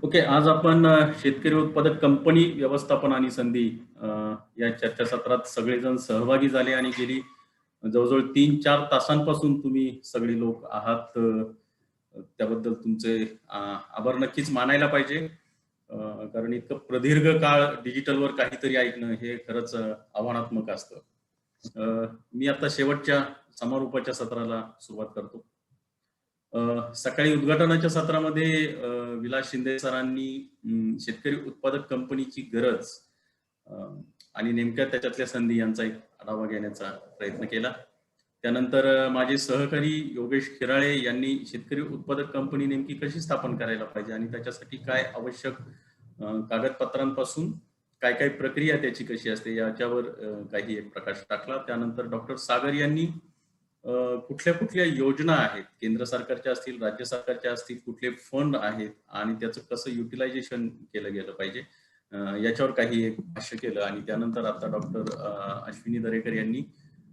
Okay, आज आपण शेतकरी उत्पादक कंपनी व्यवस्थापन आणि संधी या चर्चासत्रात सगळेजण सहभागी झाले आणि गेली जवळजवळ 3-4 तासांपासून तुम्ही सगळे लोक आहात. त्याबद्दल तुमचे आभार नक्कीच मानायला पाहिजे. कारण इतकं प्रदीर्घ काळ डिजिटलवर काहीतरी ऐकणं हे खरंच आव्हानात्मक असतं. मी आता शेवटच्या समारोपाच्या सत्राला सुरुवात करतो. सकाळी उद्घाटनाच्या सत्रामध्ये विलास शिंदे सरांनी शेतकरी उत्पादक कंपनीची गरज अ, आणि नेमक्या त्याच्यातल्या संधी यांचा एक आढावा घेण्याचा प्रयत्न केला. त्यानंतर माझे सहकारी योगेश खिराळे यांनी शेतकरी उत्पादक कंपनी नेमकी कशी स्थापन करायला पाहिजे आणि त्याच्यासाठी काय आवश्यक कागदपत्रांपासून काय काय प्रक्रिया त्याची कशी असते याच्यावर काही एक प्रकाश टाकला. त्यानंतर डॉक्टर सागर यांनी कुठल्या कुठल्या योजना आहेत, केंद्र सरकारच्या असतील, राज्य सरकारच्या असतील, कुठले फंड आहेत आणि त्याचं कसं युटिलायझेशन केलं गेलं पाहिजे याच्यावर काही एक भाष्य केलं. आणि त्यानंतर आता डॉक्टर अश्विनी दरेकर यांनी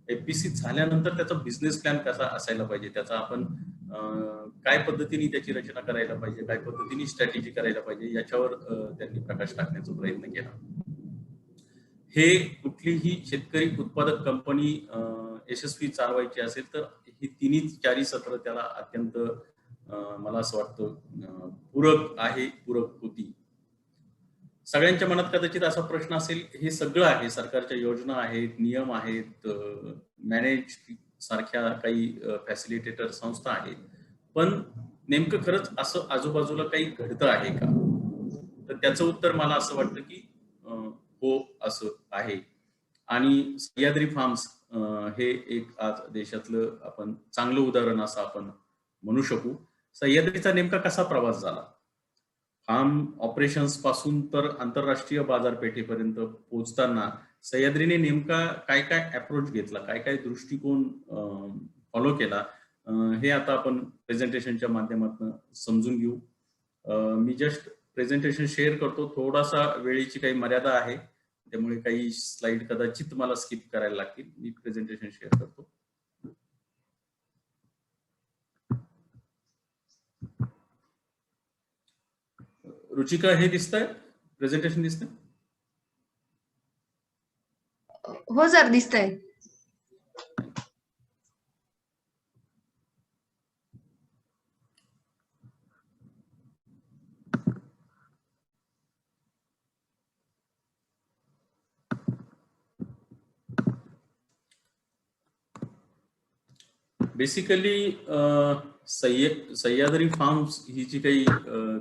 एफपीसी झाल्यानंतर त्याचा बिझनेस प्लॅन कसा असायला पाहिजे, त्याचा आपण काय पद्धतीने त्याची रचना करायला पाहिजे, काय पद्धतीने स्ट्रॅटेजी करायला पाहिजे याच्यावर त्यांनी प्रकाश टाकण्याचा प्रयत्न केला. हे कुठलीही शेतकरी उत्पादक कंपनी यशस्वी चालवायची असेल तर ही तिन्ही चारी सत्र त्याला अत्यंत मला असं वाटतं पूरक होती. सगळ्यांच्या मनात कदाचित असा प्रश्न असेल, हे सगळं आहे, सरकारच्या योजना आहेत, नियम आहेत, मॅनेज सारख्या काही फॅसिलिटेटर संस्था आहेत, पण नेमकं खरंच असं आजूबाजूला काही घडतं आहे का? तर त्याचं उत्तर मला असं वाटतं की हो, असं आहे. आणि सह्याद्री फार्म्स हे एक आज देशातलं आपण चांगलं उदाहरण असं आपण म्हणू शकू. सह्याद्रीचा नेमका कसा प्रवास झाला? फार्म ऑपरेशन्स पासून तर आंतरराष्ट्रीय बाजारपेठेपर्यंत पोहोचताना सह्याद्रीने नेमका काय काय अप्रोच घेतला, काय काय दृष्टिकोन फॉलो केला, हे आता आपण प्रेझेंटेशनच्या माध्यमातून समजून घेऊ. मी जस्ट प्रेझेंटेशन शेअर करतो. थोडासा वेळेची काही मर्यादा आहे, त्यामुळे काही स्लाइड कदाचित मला स्किप करायला लागतील. मी प्रेझेंटेशन शेअर करतो. रुचिका, हे दिसतंय प्रेझेंटेशन? दिसतंय? हो सर, दिसतंय. बेसिकली सह्याद्री फार्म्स ही जी काही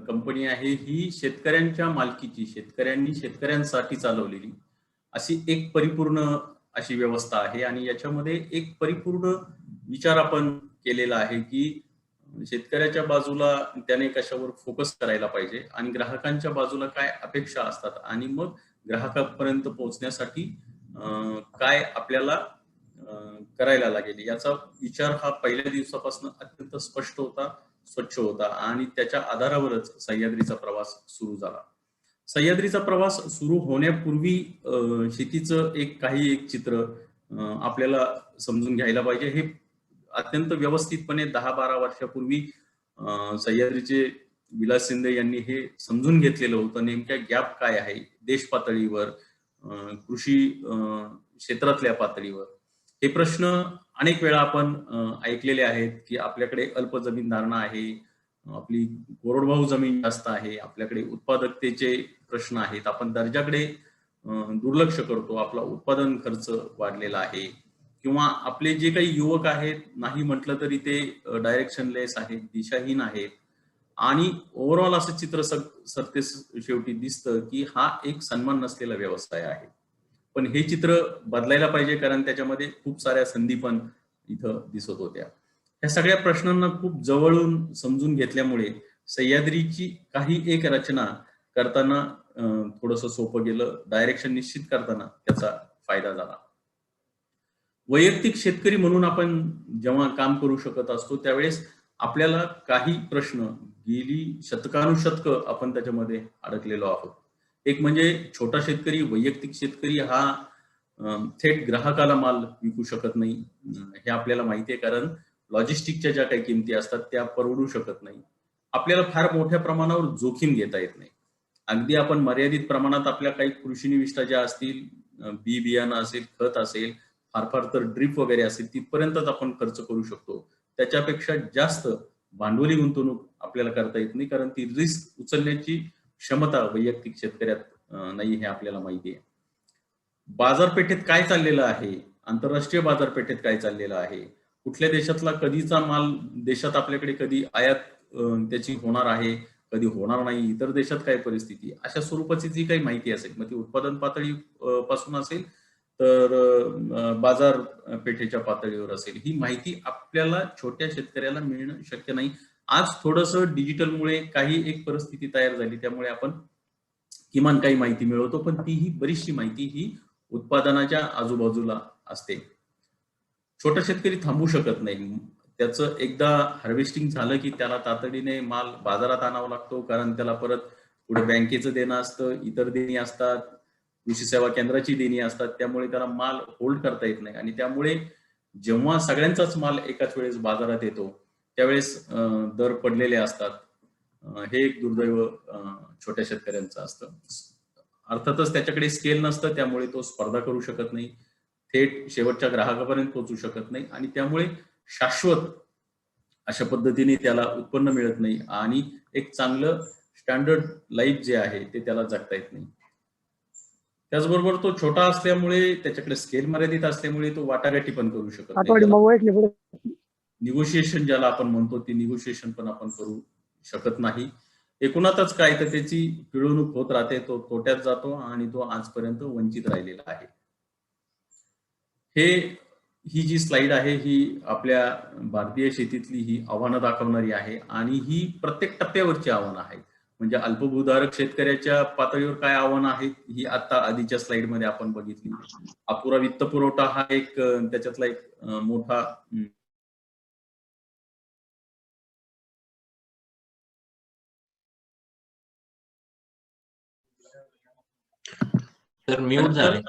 कंपनी आहे ही शेतकऱ्यांच्या मालकीची, शेतकऱ्यांनी शेतकऱ्यांसाठी चालवलेली अशी एक परिपूर्ण अशी व्यवस्था आहे. आणि याच्यामध्ये एक परिपूर्ण विचार आपण केलेला आहे की शेतकऱ्याच्या बाजूला त्याने कशावर फोकस करायला पाहिजे आणि ग्राहकांच्या बाजूला काय अपेक्षा असतात आणि मग ग्राहकापर्यंत पोहोचण्यासाठी काय आपल्याला करायला लागेल याचा विचार हा पहिल्या दिवसापासून अत्यंत स्पष्ट होता, स्वच्छ होता आणि त्याच्या आधारावरच सह्याद्रीचा प्रवास सुरू झाला. सह्याद्रीचा प्रवास सुरू होण्यापूर्वी शेतीचं एक चित्र आपल्याला समजून घ्यायला पाहिजे. हे अत्यंत व्यवस्थितपणे 10-12 वर्षापूर्वी सह्याद्रीचे विलास शिंदे यांनी हे समजून घेतलेलं होतं. नेमक्या गॅप काय आहे देश पातळीवर, कृषी क्षेत्रातल्या पातळीवर. हे प्रश्न अनेक वेळा आपण ऐकलेले आहेत की आपल्याकडे अल्प जमीन धारणा आहे, आपली कोरडवाहू जमीन जास्त आहे, आपल्याकडे उत्पादकतेचे प्रश्न आहेत, आपण दर्जाकडे दुर्लक्ष करतो, आपला उत्पादन खर्च वाढलेला आहे, किंवा आपले जे काही युवक आहेत नाही म्हटलं तरी ते डायरेक्शनलेस आहेत, दिशाहीन आहेत. आणि ओव्हरऑल असं चित्र सरते शेवटी दिसतं की हा एक सन्मान नसलेला व्यवसाय आहे. पण हे चित्र बदलायला पाहिजे, कारण त्याच्यामध्ये खूप साऱ्या संधी पण इथं दिसत होत्या. ह्या सगळ्या प्रश्नांना खूप जवळून समजून घेतल्यामुळे सह्याद्रीची काही एक रचना करताना थोडंसं सोपं गेलं, डायरेक्शन निश्चित करताना त्याचा फायदा झाला. वैयक्तिक शेतकरी म्हणून आपण जेव्हा काम करू शकत असतो त्यावेळेस आपल्याला काही प्रश्न गेली शतकानुशतक आपण त्याच्यामध्ये अडकलेलो आहोत. एक म्हणजे छोटा शेतकरी, वैयक्तिक शेतकरी हा थेट ग्राहकाला माल विकू शकत नाही, हे आपल्याला माहिती आहे, कारण लॉजिस्टिकच्या ज्या काही किमती असतात त्या परवडू शकत नाही. आपल्याला फार मोठ्या प्रमाणावर जोखीम घेता येत नाही. अगदी आपण मर्यादित प्रमाणात आपल्या काही कृषी निविष्ठा ज्या असतील, बी बियाणं असेल, खत असेल, फार फार तर ड्रीप वगैरे असेल, तिथपर्यंतच आपण खर्च करू शकतो. त्याच्यापेक्षा जास्त भांडवली गुंतवणूक आपल्याला करता येत नाही, कारण ती रिस्क उचलण्याची क्षमता वैयक्तिक शेतकऱ्यात नाही, हे आपल्याला माहिती आहे. बाजारपेठेत काय चाललेलं आहे, आंतरराष्ट्रीय बाजारपेठेत काय चाललेलं आहे, कुठल्या देशातला कधीचा माल देशात आपल्याकडे कधी आयात त्याची होणार आहे, कधी होणार नाही, इतर देशात काय परिस्थिती, अशा स्वरूपाची जी काही माहिती असेल, मग ती उत्पादन पातळी पासून असेल तर बाजारपेठेच्या पातळीवर असेल, ही माहिती आपल्याला छोट्या शेतकऱ्याला मिळणं शक्य नाही. आज थोडंसं डिजिटलमुळे काही एक परिस्थिती तयार झाली, त्यामुळे आपण किमान काही माहिती मिळवतो, पण तीही बरीचशी माहिती ही उत्पादनाच्या आजूबाजूला असते. छोटा शेतकरी थांबू शकत नाही. त्याचं एकदा हार्वेस्टिंग झालं की त्याला तातडीने माल बाजारात आणावा लागतो, कारण त्याला परत पुढे बँकेचं देणं असतं, इतर देणी असतात, कृषी सेवा केंद्राची देणी असतात, त्यामुळे त्याला माल होल्ड करता येत नाही. आणि त्यामुळे जेव्हा सगळ्यांचाच माल एकाच वेळेस बाजारात येतो त्यावेळेस दर पडलेले असतात. हे एक दुर्दैव छोट्या शेतकऱ्यांचं असतं. अर्थातच त्याच्याकडे स्केल नसतं, त्यामुळे तो स्पर्धा करू शकत नाही, थेट शेवटच्या ग्राहकापर्यंत पोहोचू शकत नाही, आणि त्यामुळे शाश्वत अशा पद्धतीने त्याला उत्पन्न मिळत नाही आणि एक चांगलं स्टँडर्ड लाईफ जे आहे ते त्याला जगता येत नाही. त्याचबरोबर तो छोटा असल्यामुळे, त्याच्याकडे स्केल मर्यादित असल्यामुळे तो वाटाघाटी पण करू शकत नाही. निगोशिएशन ज्याला आपण म्हणतो, ती निगोशिएशन पण आपण करू शकत नाही. एकूणातच काय तर त्याची पिळवणूक होत राहते, तो तोट्यात जातो आणि तो आजपर्यंत वंचित राहिलेला आहे. ही जी स्लाइड आहे ही आपल्या भारतीय शेतीतली ही आव्हानं दाखवणारी आहे, आणि ही प्रत्येक टप्प्यावरची आव्हानं आहेत. म्हणजे अल्पभूधारक शेतकऱ्याच्या पातळीवर काय आव्हानं आहेत ही आता आधीच्या स्लाइड मध्ये आपण बघितली. अपुरा वित्त पुरवठा हा एक त्याच्यातला एक मोठा तर म्यूट झाले.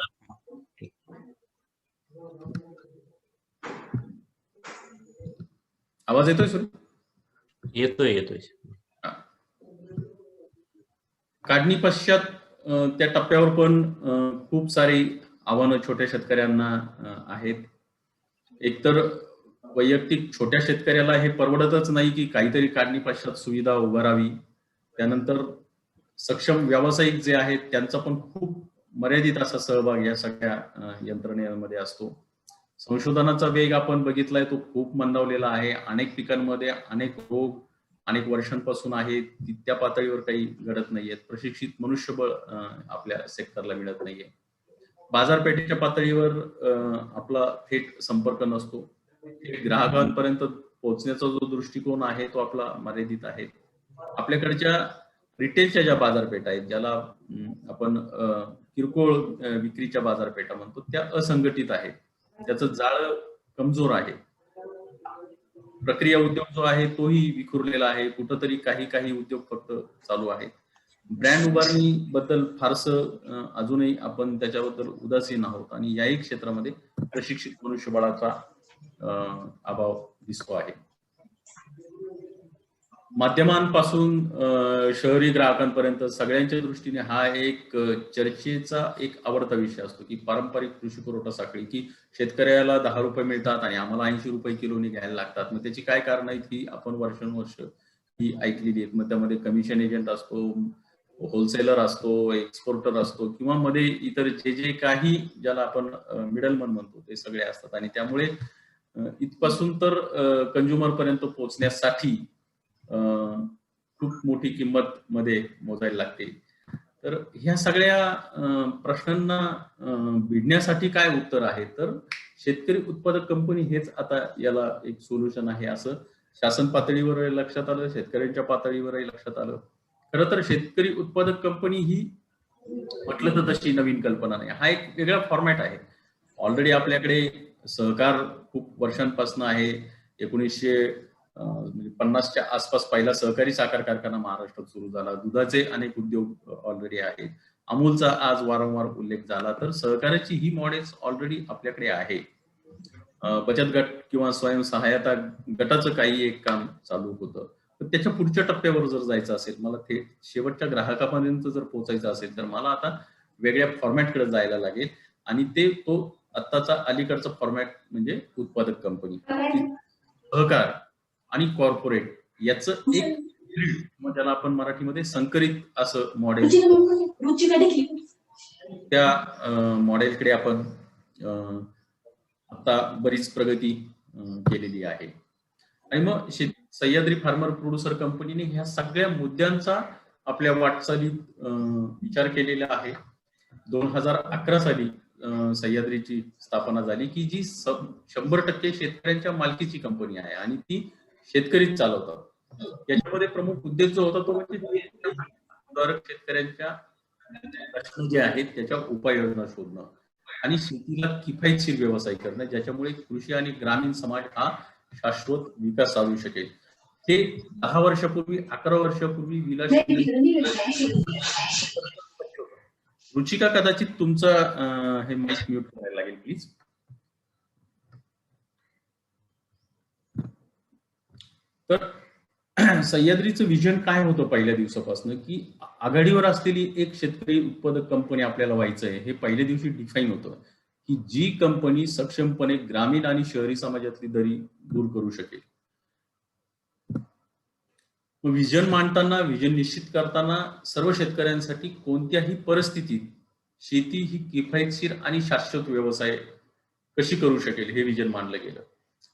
आवाज येतोय सर? येतोय. काढणी पश्चात त्या टप्प्यावर पण खूप सारी आव्हानं छोट्या शेतकऱ्यांना आहेत. एकतर वैयक्तिक छोट्या शेतकऱ्याला हे परवडतच नाही की काहीतरी काढणी पश्चात सुविधा उभारावी. त्यानंतर सक्षम व्यावसायिक जे आहेत त्यांचा पण खूप मर्यादित असा सहभाग या सगळ्या यंत्रणेमध्ये असतो. संशोधनाचा वेग आपण बघितलाय, तो खूप मंदावलेला आहे. अनेक पिकांमध्ये अनेक रोग अनेक वर्षांपासून आहे, त्या पातळीवर काही घडत नाहीयेत. प्रशिक्षित मनुष्यबळ आपल्या सेक्टरला मिळत नाहीये. बाजारपेठेच्या पातळीवर आपला थेट संपर्क नसतो. ग्राहकांपर्यंत पोहोचण्याचा जो दृष्टिकोन आहे तो आपला मर्यादित आहे. आपल्याकडच्या रिटेलच्या ज्या बाजारपेठा आहेत, ज्याला आपण किरकोळ विक्रीच्या बाजारपेठा म्हणतो, त्या असंघटित आहेत. त्याचं जाळं कमजोर आहे. प्रक्रिया उद्योग जो आहे तोही विखुरलेला आहे. कुठंतरी काही उद्योग फक्त चालू आहेत. ब्रँड उभारणी बद्दल फारसं अजूनही आपण त्याच्याबद्दल उदासीन आहोत, आणि याही क्षेत्रामध्ये प्रशिक्षित मनुष्यबळाचा अभाव दिसतो आहे. माध्यमांपासून शहरी ग्राहकांपर्यंत सगळ्यांच्या दृष्टीने हा एक चर्चेचा एक आवडता विषय असतो की पारंपरिक कृषी पुरवठा साखळी, की शेतकऱ्याला 10 रुपये मिळतात आणि आम्हाला 80 रुपये किलोनी घ्यायला लागतात. मग त्याची काय कारण आहेत ही आपण वर्षानुवर्ष ही ऐकलेली आहेत. मग त्यामध्ये कमिशन एजंट असतो, होलसेलर असतो, एक्सपोर्टर असतो, किंवा मध्ये इतर जे काही ज्याला आपण मिडलमन म्हणतो ते सगळे असतात. आणि त्यामुळे इथपासून तर कंझ्युमर पर्यंत पोहोचण्यासाठी खूप मोठी किंमत मध्ये मोजायला लागते. तर ह्या सगळ्या प्रश्नांना भिडण्यासाठी काय उत्तर आहे, तर शेतकरी उत्पादक कंपनी हेच आता याला एक सोल्युशन आहे, असं शासन पातळीवर लक्षात आलं, शेतकऱ्यांच्या पातळीवरही लक्षात आलं. खरं तर शेतकरी उत्पादक कंपनी ही म्हटलं तर तशी नवीन कल्पना नाही, हा एक वेगळा फॉर्मॅट आहे. ऑलरेडी आपल्याकडे सहकार खूप वर्षांपासून आहे. 1950च्या आसपास पहिला सहकारी साखर कारखाना महाराष्ट्रात सुरू झाला. दुधाचे अनेक उद्योग ऑलरेडी आहेत. अमूलचा आज वारंवार उल्लेख झाला. तर सहकार्याची ही मॉडेल्स ऑलरेडी आपल्याकडे आहे. बचत गट किंवा स्वयंसहायता गटाचं काही एक काम चालू होतं. तर त्याच्या पुढच्या टप्प्यावर जर जायचं असेल, मला थेट शेवटच्या ग्राहकापर्यंत जर पोहोचायचं असेल, तर मला आता वेगळ्या फॉर्मॅटकडे जायला लागेल आणि तो आत्ताचा अलीकडचा फॉर्मॅट म्हणजे उत्पादक कंपनी, सहकार आणि कॉर्पोरेट याचं एक hybrid, मग त्याला आपण मराठीमध्ये संकरित असं मॉडेल, त्या मॉडेलकडे आपण आता बरीच प्रगती केलेली आहे. आणि मग सह्याद्री फार्मर प्रोड्युसर कंपनीने ह्या सगळ्या मुद्द्यांचा आपल्या वाटचालीत विचार केलेला आहे. 2011 साली सह्याद्रीची स्थापना झाली की जी 100% शेतकऱ्यांच्या मालकीची कंपनी आहे आणि ती शेतकरीच चालवतात. याच्यामध्ये प्रमुख उद्देश जो होता तो म्हणजे शेतकऱ्यांच्या प्रश्न जे आहेत त्याच्या उपाययोजना शोधणं आणि शेतीला किफायतशीर व्यवसाय करणं, ज्याच्यामुळे कृषी आणि ग्रामीण समाज हा शाश्वत विकास साधू शकेल. हे 10 वर्षापूर्वी 11 वर्षापूर्वी विलास रुचिका, कदाचित तुमचं हे माईक म्यूट करायला लागेल प्लीज. तर सह्याद्रीचं विजन काय होतं पहिल्या दिवसापासून, की आघाडीवर असलेली एक शेतकरी उत्पादक कंपनी आपल्याला व्हायचंय हे पहिल्या दिवशी डिफाईन होतं, की जी कंपनी सक्षमपणे ग्रामीण आणि शहरी समाजातली दरी दूर करू शकेल. विजन मांडताना, विजन निश्चित करताना सर्व शेतकऱ्यांसाठी कोणत्याही परिस्थितीत शेती ही किफायतशीर आणि शाश्वत व्यवसाय कशी करू शकेल हे विजन मांडलं गेलं.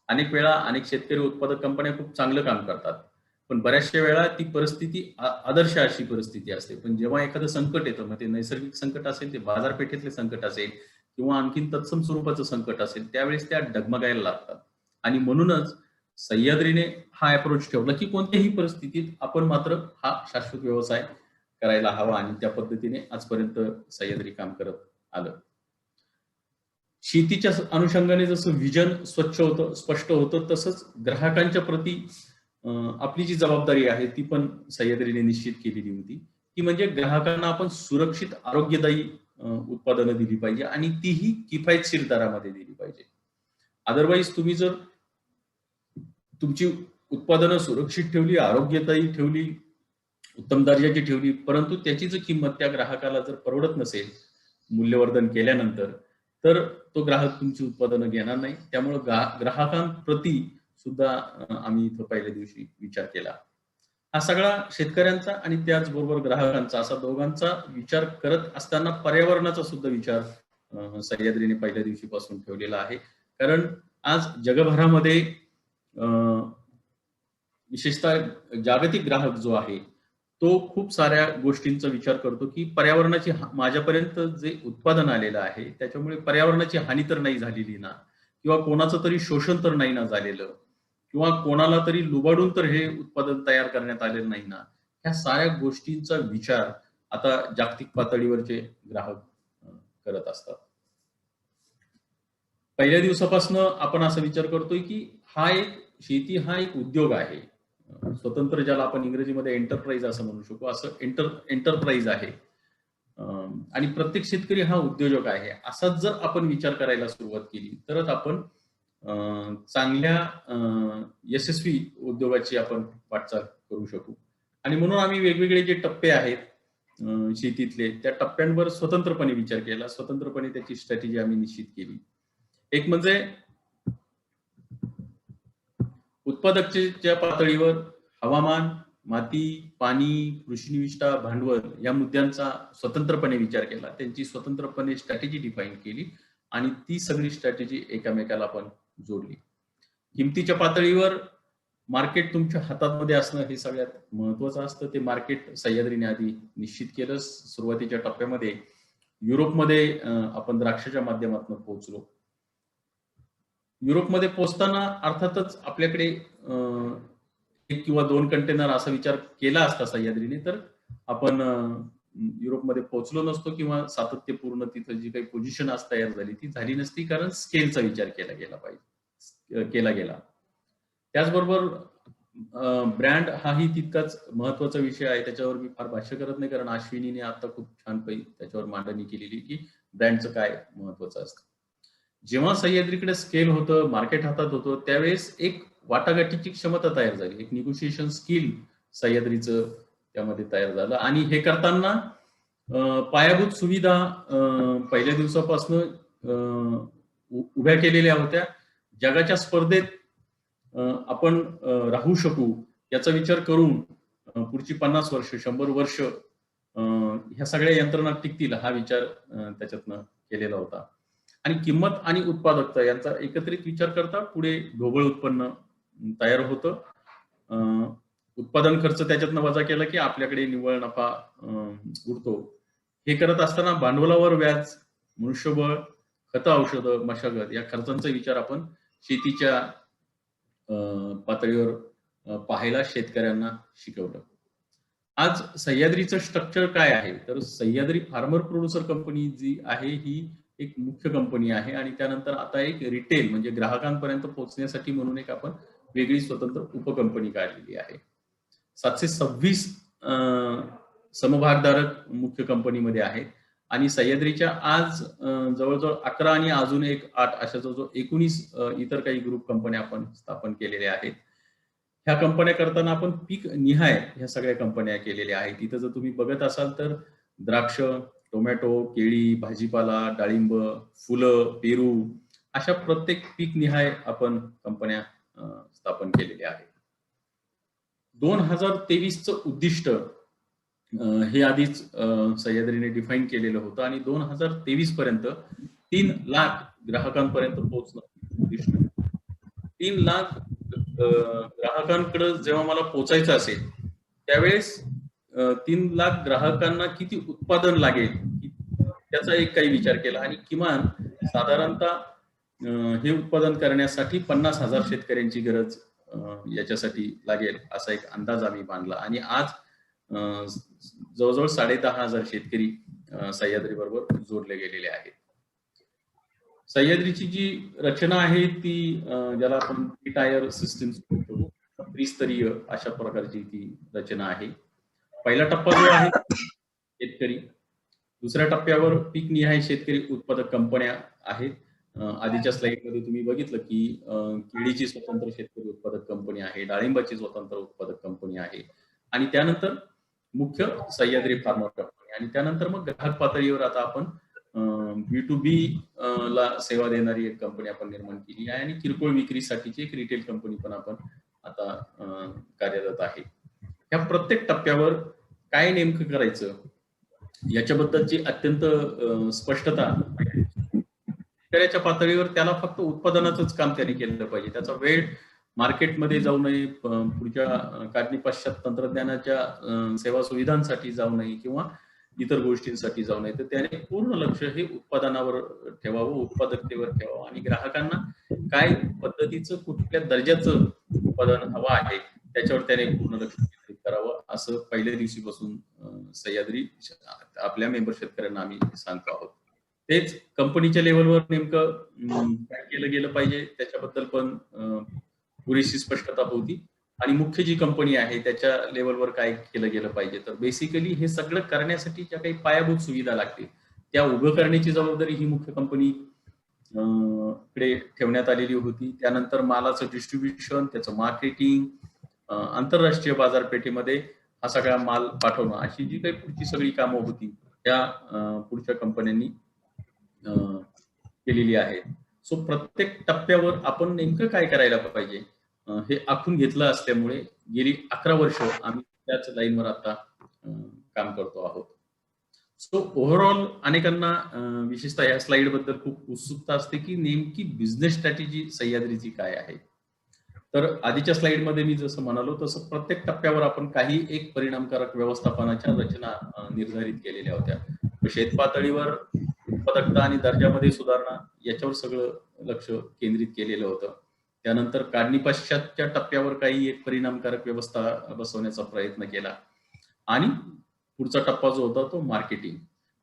अनेक वेळा अनेक शेतकरी उत्पादक कंपन्या खूप चांगलं काम करतात, पण बऱ्याचशा वेळा ती परिस्थिती आदर्श अशी परिस्थिती असते. पण जेव्हा एखादं संकट येतं, मग ते नैसर्गिक संकट असेल, ते बाजारपेठेतले संकट असेल किंवा आणखीन तत्सम स्वरूपाचं संकट असेल, त्यावेळेस त्या डगमगायला लागतात. आणि म्हणूनच सह्याद्रीने हा अप्रोच ठेवला की कोणत्याही परिस्थितीत आपण मात्र हा शाश्वत व्यवसाय करायला हवा आणि त्या पद्धतीने आजपर्यंत सह्याद्री काम करत आलं. शेतीच्या अनुषंगाने जसं विजन स्वच्छ होतं, स्पष्ट होतं, तसंच ग्राहकांच्या प्रती आपली जी जबाबदारी आहे ती पण सह्याद्रीने निश्चित केलेली होती, की म्हणजे ग्राहकांना आपण सुरक्षित आरोग्यदायी उत्पादनं दिली पाहिजे आणि तीही किफायतशीर दरामध्ये दिली पाहिजे. अदरवाईज तुम्ही जर तुमची उत्पादनं सुरक्षित ठेवली, आरोग्यदायी ठेवली, उत्तम दर्जाची ठेवली, परंतु त्याची जर किंमत त्या ग्राहकाला जर परवडत नसेल मूल्यवर्धन केल्यानंतर, तर तो ग्राहक तुमची उत्पादनं घेणार नाही. त्यामुळे ग्राहकांप्रती सुद्धा आम्ही इथं पहिल्या दिवशी विचार केला. हा सगळा शेतकऱ्यांचा आणि त्याचबरोबर ग्राहकांचा असा दोघांचा विचार करत असताना पर्यावरणाचा सुद्धा विचार सह्याद्रीने पहिल्या दिवशीपासून ठेवलेला आहे. कारण आज जगभरामध्ये विशेषतः जागतिक ग्राहक जो आहे तो खूप साऱ्या गोष्टींचा विचार करतो, की पर्यावरणाची माझ्यापर्यंत जे उत्पादन आलेलं आहे त्याच्यामुळे पर्यावरणाची हानी तर नाही झालेली ना, किंवा कोणाचं तरी शोषण तर नाही ना झालेलं, किंवा कोणाला तरी लुबाडून तर हे उत्पादन तयार करण्यात आलेलं नाही ना. ह्या साऱ्या गोष्टींचा विचार आता जागतिक पातळीवरचे ग्राहक करत असतात. पहिल्या दिवसापासून आपण असा विचार करतोय की शेती हा एक उद्योग आहे, स्वतंत्र, ज्याला आपण इंग्रजीमध्ये एंटरप्राइज असं म्हणू शकतो, असं एंटरप्राइज आहे. आणि प्रत्येक शेतकरी हा उद्योजक आहे, असाच जर आपण विचार करायला सुरुवात केली तरच आपण चांगल्या यशस्वी उद्योगाची आपण वाटचाल करू शकू. आणि म्हणून आम्ही वेगवेगळे जे टप्पे आहेत शेतीतले, त्या टप्प्यांवर स्वतंत्रपणे विचार केला, स्वतंत्रपणे त्याची स्ट्रॅटेजी आम्ही निश्चित केली. एक म्हणजे उत्पादकतेच्या पातळीवर हवामान, माती, पाणी, कृषी निविष्ठा, भांडवल या मुद्द्यांचा स्वतंत्रपणे विचार केला, त्यांची स्वतंत्रपणे स्ट्रॅटेजी डिफाईन केली आणि ती सगळी स्ट्रॅटेजी एकमेकाला आपण जोडली. किमतीच्या पातळीवर मार्केट तुमच्या हातामध्ये असणं हे सगळ्यात महत्वाचं असतं. ते मार्केट सह्याद्रीने आधी निश्चित केलं. सुरुवातीच्या टप्प्यामध्ये युरोपमध्ये आपण द्राक्षाच्या माध्यमातून पोहोचलो. युरोपमध्ये पोहोचताना अर्थातच आपल्याकडे 1 किंवा 2 कंटेनर असा विचार केला असता सह्याद्रीने, तर आपण युरोपमध्ये पोहोचलो नसतो किंवा सातत्यपूर्ण तिथं जी काही पोझिशन आज तयार झाली ती झाली नसती, कारण स्केलचा विचार केला गेला. त्याचबरोबर ब्रँड हाही तितकाच महत्वाचा विषय आहे. त्याच्यावर मी फार भाष्य करत नाही, कारण अश्विनीने आता खूप छानपैकी त्याच्यावर मांडणी केलेली की ब्रँडचं काय महत्वाचं असतं. जेव्हा सह्याद्रीकडे स्केल होतं, मार्केट हातात होतं, त्यावेळेस एक वाटाघाटीची क्षमता तयार झाली, एक निगोशिएशन स्किल सह्याद्रीचं त्यामध्ये तयार झालं. आणि हे करताना पायाभूत सुविधा पहिल्या दिवसापासून उभ्या केलेल्या होत्या. जगाच्या स्पर्धेत आपण राहू शकू याचा विचार करून पुढची 50 वर्ष 100 वर्ष ह्या सगळ्या यंत्रणा टिकतील हा विचार त्याच्यातनं केलेला होता. आणि किंमत आणि उत्पादकता यांचा एकत्रित विचार करता पुढे ढोबळ उत्पन्न तयार होतं. उत्पादन खर्च त्याच्यातनं वजा केला की आपल्याकडे निव्वळ नफा उरतो. हे करत असताना भांडवलावर व्याज, मनुष्यबळ, खतं, औषधं, मशागत या खर्चांचा विचार आपण शेतीच्या पातळीवर पाहायला शेतकऱ्यांना शिकवलं. आज सह्याद्रीचं स्ट्रक्चर काय आहे, तर सह्याद्री फार्मर प्रोड्युसर कंपनी जी आहे ही एक मुख्य कंपनी आहे. आणि त्यानंतर आता एक रिटेल म्हणजे ग्राहकांपर्यंत पोहोचण्यासाठी म्हणून एक आपण वेगळी स्वतंत्र उपकंपनी काढलेली आहे. 726 समभागधारक मुख्य कंपनीमध्ये आहेत. आणि सह्याद्रीच्या आज जवळजवळ 11 आणि अजून एक 8 अशा जवळजवळ 19 इतर काही ग्रुप कंपन्या आपण स्थापन केलेल्या आहेत. ह्या कंपन्या करताना आपण पीक निहाय ह्या सगळ्या कंपन्या केलेल्या आहेत. इथं जर तुम्ही बघत असाल तर द्राक्ष, टोमॅटो, केळी, भाजीपाला, डाळिंब, फुलं, पेरू अशा प्रत्येक पीक निहाय आपण कंपन्या स्थापन केलेल्या आहेत. 2023चं उद्दिष्ट हे आधीच सह्याद्रीने डिफाईन केलेलं होतं आणि 2023 पर्यंत 3 लाख ग्राहकांपर्यंत पोहोचणं उद्दिष्ट. 3 लाख ग्राहकांकडे जेव्हा मला पोचायचं असेल त्यावेळेस 3 लाख ग्राहकांना किती उत्पादन लागेल त्याचा एक काही विचार केला. आणि किमान साधारणतः हे उत्पादन करण्यासाठी 50,000 शेतकऱ्यांची गरज याच्यासाठी लागेल असा एक अंदाज आम्ही बांधला. आणि आज जवळजवळ 10,500 शेतकरी सह्याद्री बरोबर जोडले गेलेले आहेत. सह्याद्रीची जी रचना आहे ती ज्याला आपण टायर सिस्टीम म्हणतो, त्रिस्तरीय अशा प्रकारची ती रचना आहे. पहिला टप्पा जो आहे शेतकरी, दुसऱ्या टप्प्यावर पीक निहाय शेतकरी उत्पादक कंपन्या आहेत. आधीच्या स्लाइडमध्ये तुम्ही बघितलं की केळीची स्वतंत्र शेतकरी उत्पादक कंपनी आहे, डाळिंबाची स्वतंत्र उत्पादक कंपनी आहे. आणि त्यानंतर मुख्य सह्याद्री फार्मर कंपनी. आणि त्यानंतर मग ग्राहक पातळीवर आता आपण B2B ला सेवा देणारी एक कंपनी आपण निर्माण केली आहे. आणि किरकोळ विक्रीसाठीची एक रिटेल कंपनी पण आपण आता कार्यरत आहे. ह्या प्रत्येक टप्प्यावर काय नेमकं करायचं याच्याबद्दलची अत्यंत स्पष्टता. शेतकऱ्याच्या पातळीवर त्याला फक्त उत्पादनाचंच काम त्याने केलं पाहिजे. त्याचा वेळ मार्केटमध्ये जाऊ नये, पुढच्या काढणी पश्चात तंत्रज्ञानाच्या सेवा सुविधांसाठी जाऊ नये किंवा इतर गोष्टींसाठी जाऊ नये. तर त्याने पूर्ण लक्ष हे उत्पादनावर ठेवावं, उत्पादकतेवर ठेवावं. आणि ग्राहकांना काय पद्धतीचं कुठल्या दर्जाचं उत्पादन हवं आहे त्याच्यावर त्याने पूर्ण लक्ष केंद्रित करावं असं पहिल्या दिवशीपासून सह्याद्री आपल्या मेंबर शेतकऱ्यांना आम्ही सांगतो आहोत. तेच कंपनीच्या लेव्हलवर नेमकं काय केलं गेलं पाहिजे त्याच्याबद्दल पण पुरेशी स्पष्टता होती. आणि मुख्य जी कंपनी आहे त्याच्या लेवलवर काय केलं गेलं पाहिजे. तर बेसिकली हे सगळं करण्यासाठी ज्या काही पायाभूत सुविधा लागतील त्या उभं करण्याची जबाबदारी ही मुख्य कंपनी कडे ठेवण्यात आलेली होती. त्यानंतर मालाचं डिस्ट्रीब्युशन, त्याचं मार्केटिंग, आंतरराष्ट्रीय बाजारपेठेमध्ये हा सगळा माल पाठवणं अशी जी काही पुढची सगळी कामं होती त्या पुढच्या कंपन्यांनी केलेली आहेत. सो प्रत्येक टप्प्यावर आपण नेमकं काय करायला पाहिजे हे आखून घेतलं असल्यामुळे गेली 11 वर्ष आम्ही त्याच लाईनवर आता काम करतो आहोत. सो ओव्हरऑल अनेकांना विशेषतः या स्लाइड बद्दल खूप उत्सुकता असते की नेमकी बिझनेस स्ट्रॅटेजी सह्याद्रीची काय आहे. तर आधीच्या स्लाइडमध्ये मी जसं म्हणालो तसं प्रत्येक टप्प्यावर आपण काही एक परिणामकारक व्यवस्थापनाच्या रचना निर्धारित केलेल्या होत्या. शेत पातळीवर उत्पादकता आणि दर्जामध्ये सुधारणा याच्यावर सगळं लक्ष केंद्रित केलेलं होतं. त्यानंतर काढणी पश्चातच्या टप्प्यावर काही एक परिणामकारक व्यवस्था बसवण्याचा प्रयत्न केला. आणि पुढचा टप्पा जो होता तो मार्केटिंग.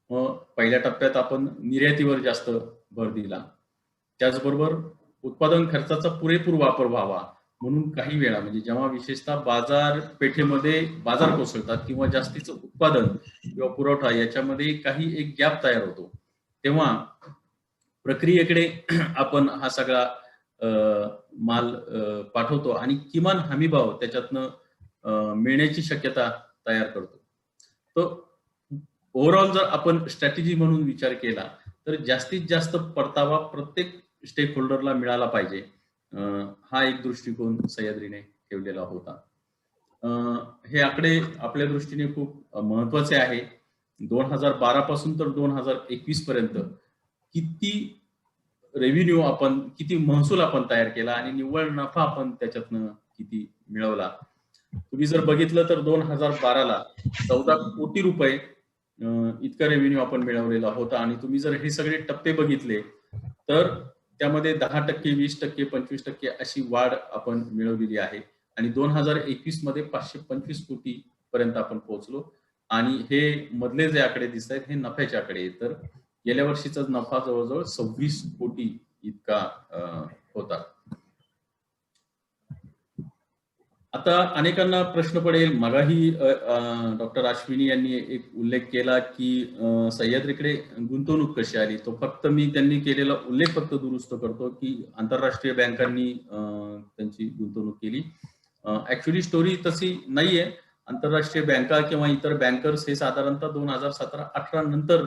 मग पहिल्या टप्प्यात आपण निर्यातीवर जास्त भर दिला. त्याचबरोबर उत्पादन खर्चाचा पुरेपूर वापर व्हावा म्हणून काही वेळा म्हणजे जेव्हा विशेषतः बाजारपेठेमध्ये बाजार कोसळतात किंवा जास्तीचं उत्पादन किंवा पुरवठा याच्यामध्ये काही एक गॅप तयार होतो तेव्हा प्रक्रियेकडे आपण हा सगळा माल पाठवतो आणि किमान हमीभाव त्याच्यातनं मिळण्याची शक्यता तयार करतो. तर ओव्हरऑल जर आपण स्ट्रॅटेजी म्हणून विचार केला तर जास्तीत जास्त परतावा प्रत्येक स्टेक होल्डरला मिळाला पाहिजे, हा एक दृष्टिकोन सह्याद्रीने ठेवलेला होता. हे आकडे आपल्या दृष्टीने खूप महत्वाचे आहे. 2012 पासून तर 2021 पर्यंत किती रेव्हेन्यू आपण, किती महसूल आपण तयार केला आणि निव्वळ नफा आपण त्याच्यातनं किती मिळवला. तुम्ही जर बघितलं तर 2012 ला 14 कोटी रुपये इतका रेव्हेन्यू आपण मिळवलेला होता आणि तुम्ही जर हे सगळे टप्पे बघितले तर त्यामध्ये 10%, 20%, 25% अशी वाढ आपण मिळवलेली आहे आणि 2021 मध्ये 525 कोटी पर्यंत आपण पोहोचलो आणि हे मधले जे आकडे दिसत आहेत हे नफ्याचे आकडे आहेत. तर गेल्या वर्षीचा नफा जवळजवळ 26 कोटी इतका होता. आता अनेकांना प्रश्न पडेल, मगाही डॉक्टर अश्विनी यांनी एक उल्लेख केला की सह्याद्रीकडे गुंतवणूक कशी आली. तो फक्त मी त्यांनी केलेला उल्लेख फक्त दुरुस्त करतो की आंतरराष्ट्रीय बँकांनी त्यांची गुंतवणूक केली. ऍक्च्युअली स्टोरी तशी नाहीये. आंतरराष्ट्रीय बँका किंवा इतर बँकर्स हे साधारणतः 2017-18 नंतर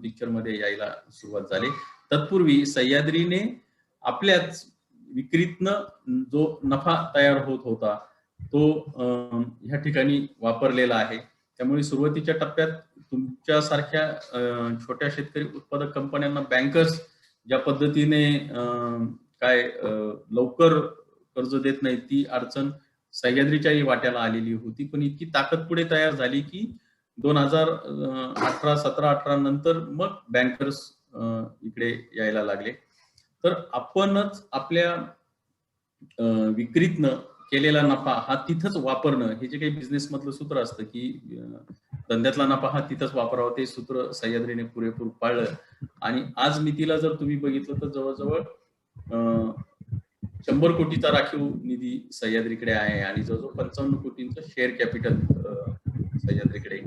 पिक्चर मध्ये यायला सुरुवात झाली. तत्पूर्वी सह्याद्रीने आपल्याच विक्रीतनं जो नफा तयार होत होता तो ह्या ठिकाणी वापरलेला आहे. त्यामुळे सुरुवातीच्या टप्प्यात तुमच्यासारख्या छोट्या शेतकरी उत्पादक कंपन्यांना बँकर्स ज्या पद्धतीने काय लवकर कर्ज देत नाही ती अडचण सह्याद्रीच्याही वाट्याला आलेली होती. पण इतकी ताकद पुढे तयार झाली की 2017-18 नंतर मग बँकर्स इकडे यायला लागले. तर आपणच आपल्या विक्रीतनं केलेला नफा हा तिथंच वापरणं, हे जे काही बिझनेस मधलं सूत्र असतं की धंद्यातला नफा हा तिथंच वापरावा, ते सूत्र सह्याद्रीने पुरेपूर पाळलं आणि आज मितीला जर तुम्ही बघितलं तर जवळजवळ 100 कोटीचा राखीव निधी सह्याद्रीकडे आहे आणि जवळजवळ 55 कोटींचं शेअर कॅपिटल सह्याद्रीकडे आहे.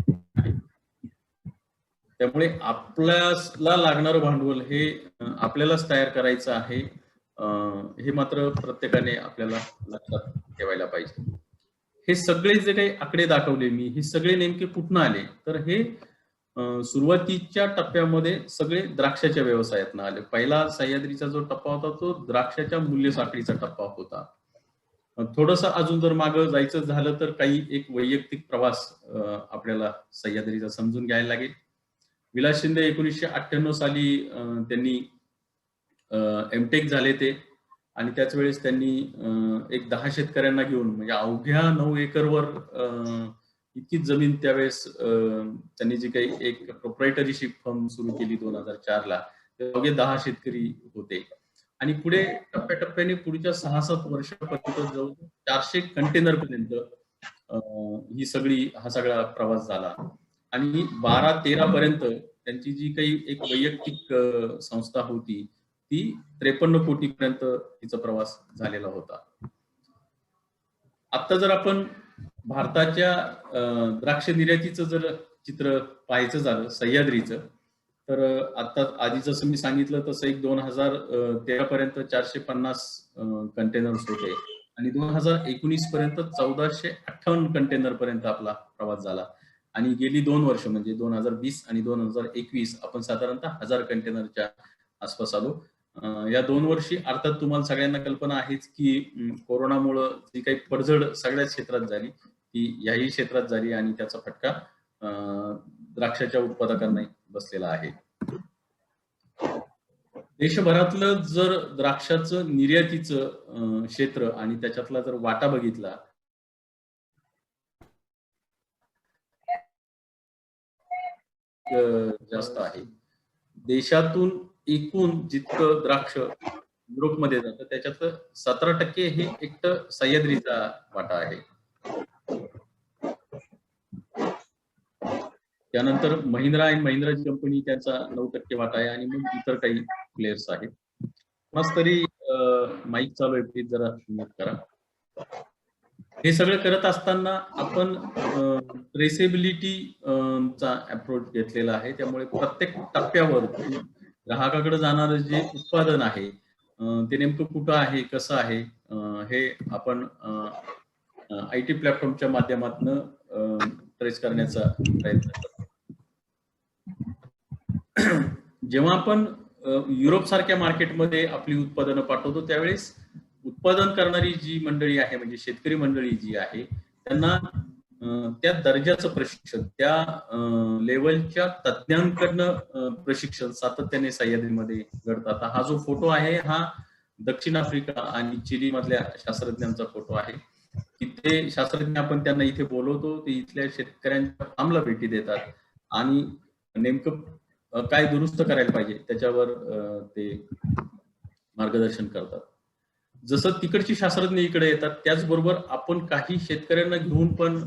त्यामुळे आपल्याला लागणारं भांडवल हे आपल्यालाच तयार करायचं आहे, हे मात्र प्रत्येकाने आपल्याला लक्षात ठेवायला पाहिजे. हे सगळे जे काही आकडे दाखवले मी, हे सगळे नेमके कुठून आले तर हे सुरुवातीच्या टप्प्यामध्ये सगळे द्राक्षाच्या व्यवसायातनं आले. पहिला सह्याद्रीचा जो टप्पा होता तो द्राक्षाच्या मूल्य साखळीचा टप्पा होता. थोडस अजून जर मागं जायचं झालं तर काही एक वैयक्तिक प्रवास आपल्याला सह्याद्रीचा समजून घ्यायला लागेल. विलास शिंदे 1998 साली त्यांनी एमटेक झाले ते आणि त्याच वेळेस त्यांनी एक 10 शेतकऱ्यांना घेऊन, म्हणजे अवघ्या 9 एकरवर इतकी जमीन त्यावेळेस त्यांनी जी काही एक प्रोप्रायटरीशिप फर्म सुरू केली 2004 ला, अवघे 10 शेतकरी होते आणि पुढे टप्प्याटप्प्याने पुढच्या 6-7 वर्षापर्यंत जवळ 400 कंटेनर पर्यंत हा सगळा प्रवास झाला आणि 12-13 पर्यंत त्यांची जी काही एक वैयक्तिक संस्था होती ती 53 कोटी पर्यंत तिचा प्रवास झालेला होता. आता जर आपण भारताच्या द्राक्ष निर्यातीचं जर चित्र पाहायचं झालं सह्याद्रीचं, तर आता आधी जसं मी सांगितलं तसं एक 2013 पर्यंत 450 कंटेनर्स होते आणि 2019 पर्यंत 1458 कंटेनर पर्यंत आपला प्रवास झाला आणि गेली 2 वर्ष म्हणजे 2020 आणि 2021 आपण साधारणतः 1000 कंटेनरच्या आसपास आलो. या 2 वर्षी अर्थात तुम्हाला सगळ्यांना कल्पना आहेच की कोरोनामुळं जी काही पडझड सगळ्याच क्षेत्रात झाली ती याही क्षेत्रात झाली आणि त्याचा फटका द्राक्षाच्या उत्पादकांना बसलेला आहे. देशभरातलं जर द्राक्षाचं निर्यातीचं क्षेत्र आणि त्याच्यातला जर वाटा बघितला जास्त आहे. देशातून एकूण जितकं द्राक्ष युरोपमध्ये जातं त्याच्यातलं 17% हे एकटं सह्याद्रीचा वाटा आहे. त्यानंतर महिंद्रा अँड महिंद्राची कंपनी त्याचा 9% वाटा आहे आणि मग इतर काही प्लेयर्स आहेत. मस्त तरी माईक चालू आहे, प्लीज जरा म्यूट करा. हे सगळं करत असताना आपण ट्रेसेबिलिटी चा अप्रोच घेतलेला आहे. त्यामुळे प्रत्येक टप्प्यावर ग्राहकाकडे जाणारं जे उत्पादन आहे ते नेमकं कुठं आहे, कसं आहे, हे आपण IT प्लॅटफॉर्मच्या माध्यमातून ट्रेस करण्याचा प्रयत्न करतो. जेव्हा आपण युरोप सारख्या मार्केटमध्ये आपली उत्पादनं पाठवतो त्यावेळेस उत्पादन करणारी जी मंडळी आहे म्हणजे शेतकरी मंडळी जी आहे त्यांना त्या दर्जाचं प्रशिक्षण त्या लेवलच्या तज्ज्ञांकडनं प्रशिक्षण सातत्याने सह्याद्रीमध्ये घडतं. आता हा जो फोटो आहे हा दक्षिण आफ्रिका आणि चिली मधल्या शास्त्रज्ञांचा फोटो आहे. तिथे शास्त्रज्ञ आपण त्यांना इथे बोलवतो, ते इथल्या शेतकऱ्यांच्या फार्मला भेटी देतात आणि नेमकं काय दुरुस्त करायला पाहिजे त्याच्यावर ते मार्गदर्शन करतात. जसं तिकडची शास्त्रज्ञ इकडे येतात त्याचबरोबर आपण काही शेतकऱ्यांना घेऊन पण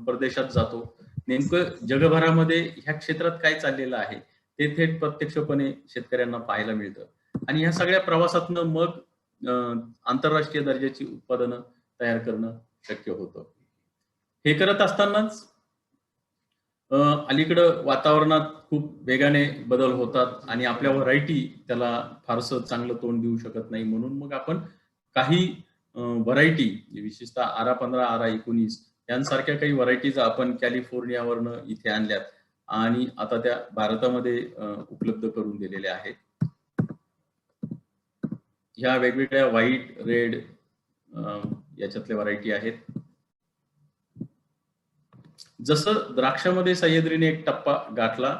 परदेशात जातो. नेमकं जगभरामध्ये ह्या क्षेत्रात काय चाललेलं आहे ते थेट प्रत्यक्षपणे शेतकऱ्यांना पाहायला मिळतं आणि ह्या सगळ्या प्रवासातनं मग आंतरराष्ट्रीय दर्जाची उत्पादनं तयार करणं शक्य होतं. हे करत असतानाच अलीकडं वातावरणात खूप वेगाने बदल होतात आणि आपल्या व्हरायटी त्याला फारसं चांगलं तोंड देऊ शकत नाही. म्हणून मग आपण काही व्हरायटी विशेषतः ARA15, ARA19 यांसारख्या काही व्हरायटीज आपण कॅलिफोर्नियावरनं इथे आणल्यात आणि आता त्या भारतामध्ये उपलब्ध करून दिलेल्या आहेत. ह्या वेगवेगळ्या व्हाईट, रेड याच्यातल्या व्हरायटी आहेत. जसं द्राक्षामध्ये सह्याद्रीने एक टप्पा गाठला,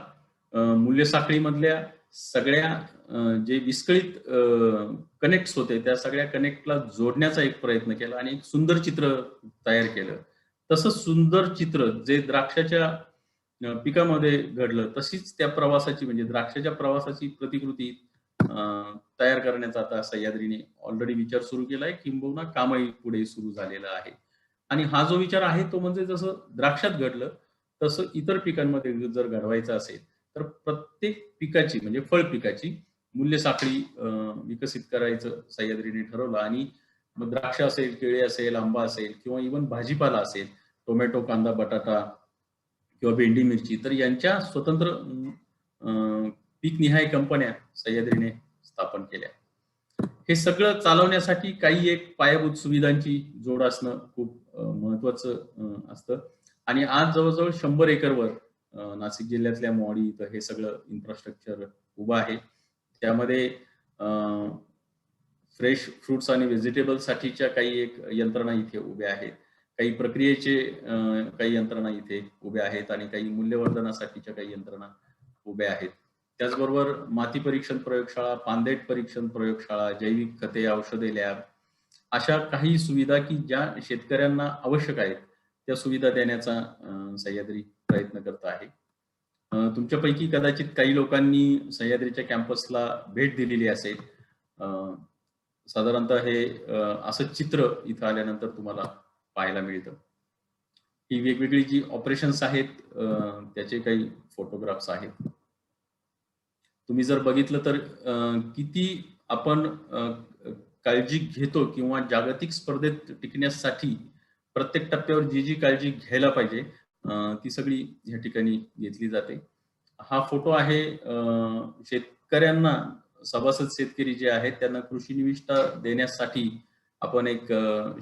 मूल्य साखळीमधल्या सगळ्या जे विस्कळीत कनेक्ट्स होते त्या सगळ्या कनेक्टला जोडण्याचा एक प्रयत्न केला आणि एक सुंदर चित्र तयार केलं. तसं सुंदर चित्र जे द्राक्षाच्या पिकामध्ये घडलं तशीच त्या प्रवासाची म्हणजे द्राक्षाच्या प्रवासाची प्रतिकृती तयार करण्याचा आता सह्याद्रीने ऑलरेडी विचार सुरू केलाय, किंबहुना कामही पुढे सुरू झालेलं आहे. आणि हा जो विचार आहे तो म्हणजे जसं द्राक्षात घडलं तसं इतर पिकांमध्ये जर घडवायचं असेल तर प्रत्येक पिकाची म्हणजे फळ पिकाची मूल्य साखळी विकसित करायचं सह्याद्रीने ठरवलं आणि मग द्राक्ष असेल, केळी असेल, आंबा असेल किंवा इव्हन भाजीपाला असेल, टोमॅटो, कांदा, बटाटा किंवा भेंडी, मिरची तर यांच्या स्वतंत्र पीकनिहाय कंपन्या सह्याद्रीने स्थापन केल्या. हे सगळं चालवण्यासाठी काही एक पायाभूत सुविधांची जोड असणं खूप महत्वाचं असतं आणि आज जवळजवळ 100 एकरवर नाशिक जिल्ह्यातल्या मोहाडी इथं हे सगळं इन्फ्रास्ट्रक्चर उभं आहे. त्यामध्ये फ्रेश फ्रुट्स आणि व्हेजिटेबल साठीच्या काही एक यंत्रणा इथे उभ्या आहेत. काही प्रक्रियेचे काही यंत्रणा इथे उभ्या आहेत आणि काही मूल्यवर्धनासाठीच्या काही यंत्रणा उभ्या आहेत. त्याचबरोबर माती परीक्षण प्रयोगशाळा, पानदेट परीक्षण प्रयोगशाळा, जैविक खते, औषधे लॅब अशा काही सुविधा की ज्या शेतकऱ्यांना आवश्यक आहेत त्या सुविधा देण्याचा सह्याद्री प्रयत्न करत आहे. तुमच्यापैकी कदाचित काही लोकांनी सह्याद्रीच्या कॅम्पसला भेट दिलेली असेल. साधारणतः हे असं चित्र इथं आल्यानंतर तुम्हाला पाहायला मिळतं. ही वेगवेगळी जी ऑपरेशन्स आहेत त्याचे काही फोटोग्राफ्स आहेत. तुम्ही जर बघितलं तर किती आपण काळजी घेतो किंवा जागतिक स्पर्धेत टिकण्यासाठी प्रत्येक टप्प्यावर जी जी काळजी घ्यायला पाहिजे ती सगळी या ठिकाणी घेतली जाते. हा फोटो आहे शेतकऱ्यांना सभासद शेतकरी जे आहेत त्यांना कृषी निविष्ठा देण्यासाठी आपण एक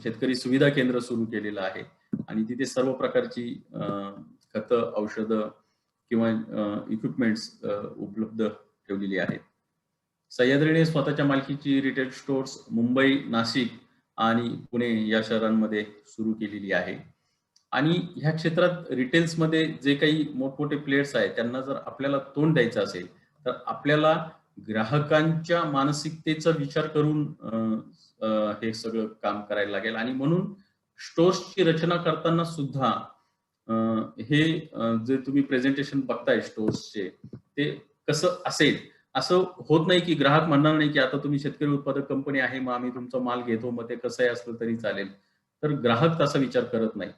शेतकरी सुविधा केंद्र सुरू केलेलं आहे आणि तिथे सर्व प्रकारची खतं, औषधं किंवा इक्विपमेंट्स उपलब्ध ठेवलेली आहेत. सह्याद्रीने स्वतःच्या मालकीची रिटेल स्टोअर्स मुंबई, नाशिक आणि पुणे या शहरांमध्ये सुरू केलेली आहे आणि ह्या क्षेत्रात रिटेल्समध्ये जे काही मोठमोठे प्लेयर्स आहेत त्यांना जर आपल्याला तोंड द्यायचं असेल तर आपल्याला ग्राहकांच्या मानसिकतेचा विचार करून हे सगळं काम करायला लागेल आणि म्हणून स्टोर्सची रचना करताना सुद्धा हे जे तुम्ही प्रेझेंटेशन बघताय स्टोर्सचे ते कसं असेल असं होत नाही की ग्राहक म्हणणार नाही की आता तुम्ही शेतकरी उत्पादक कंपनी आहे मग आम्ही तुमचा माल घेतो मग ते कसंही असलं तरी चालेल. तर ग्राहक तसा विचार करत नाही.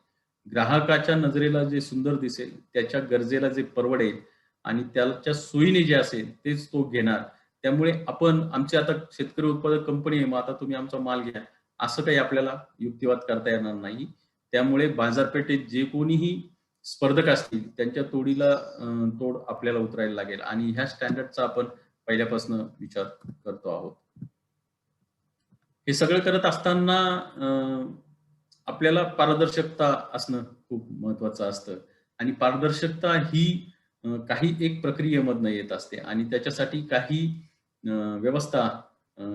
ग्राहकाच्या नजरेला जे सुंदर दिसेल त्याच्या गरजेला जे परवडेल आणि त्याच्या सोयीने जे असेल तेच तो घेणार. त्यामुळे आपण आमची आता शेतकरी उत्पादक कंपनी आहे मग आता तुम्ही आमचा माल घ्या असं काही आपल्याला युक्तिवाद करता येणार नाही. त्यामुळे बाजारपेठेत जे कोणीही स्पर्धक असतील त्यांच्या तोडीला तोड आपल्याला उतरायला लागेल आणि ह्या स्टँडर्डचा आपण पहिल्यापासून विचार करतो आहोत. हे सगळं करत असताना आपल्याला पारदर्शकता असणं खूप महत्वाचं असतं आणि पारदर्शकता ही काही एक प्रक्रियेमधनं येत असते आणि त्याच्यासाठी काही व्यवस्था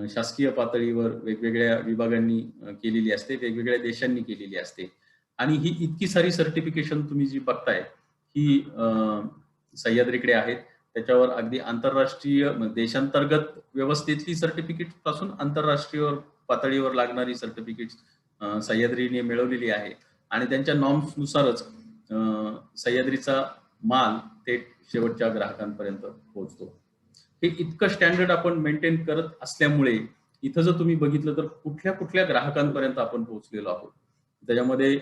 शासकीय पातळीवर वेगवेगळ्या विभागांनी केलेली असते, वेगवेगळ्या देशांनी केलेली असते आणि ही इतकी सारी सर्टिफिकेशन तुम्ही जी बघताय ही सह्याद्रीकडे आहेत. त्याच्यावर अगदी आंतरराष्ट्रीय देशांतर्गत व्यवस्थेतली सर्टिफिकेट पासून आंतरराष्ट्रीय पातळीवर लागणारी सर्टिफिकेट सह्याद्रीने मिळवलेली आहे आणि त्यांच्या नॉर्म्स नुसारच सह्याद्रीचा माल थेट शेवटच्या ग्राहकांपर्यंत पोहोचतो. हे इतकं स्टँडर्ड आपण मेंटेन करत असल्यामुळे इथं जर तुम्ही बघितलं तर कुठल्या कुठल्या ग्राहकांपर्यंत आपण पोहोचलेलो आहोत. त्याच्यामध्ये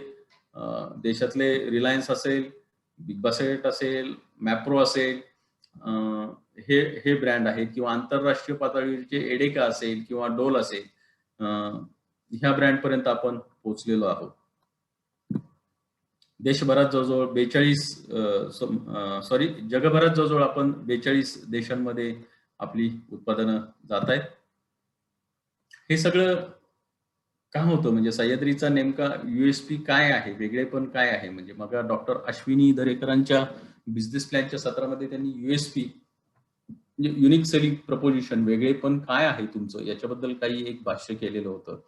देशातले रिलायन्स असेल, बिग बास्केट असेल, मॅप्रो असेल, हे हे ब्रँड आहे किंवा आंतरराष्ट्रीय पातळीवरचे एडेका असेल किंवा डोल असेल, ह्या ब्रँड पर्यंत आपण पोहोचलेलो आहोत. देशभरात जवळजवळ 42 जगभरात जवळजवळ आपण 42 देशांमध्ये आपली उत्पादनं जात आहेत. हे सगळं का होतं म्हणजे सह्याद्रीचा नेमका युएसपी काय आहे, वेगळेपण काय आहे? म्हणजे मग डॉक्टर अश्विनी दरेकरांच्या बिझनेस प्लॅनच्या सत्रामध्ये त्यांनी युएसपी म्हणजे युनिक सेलिंग प्रपोजिशन, वेगळेपण काय आहे तुमचं याच्याबद्दल काही एक भाष्य केलेलं होतं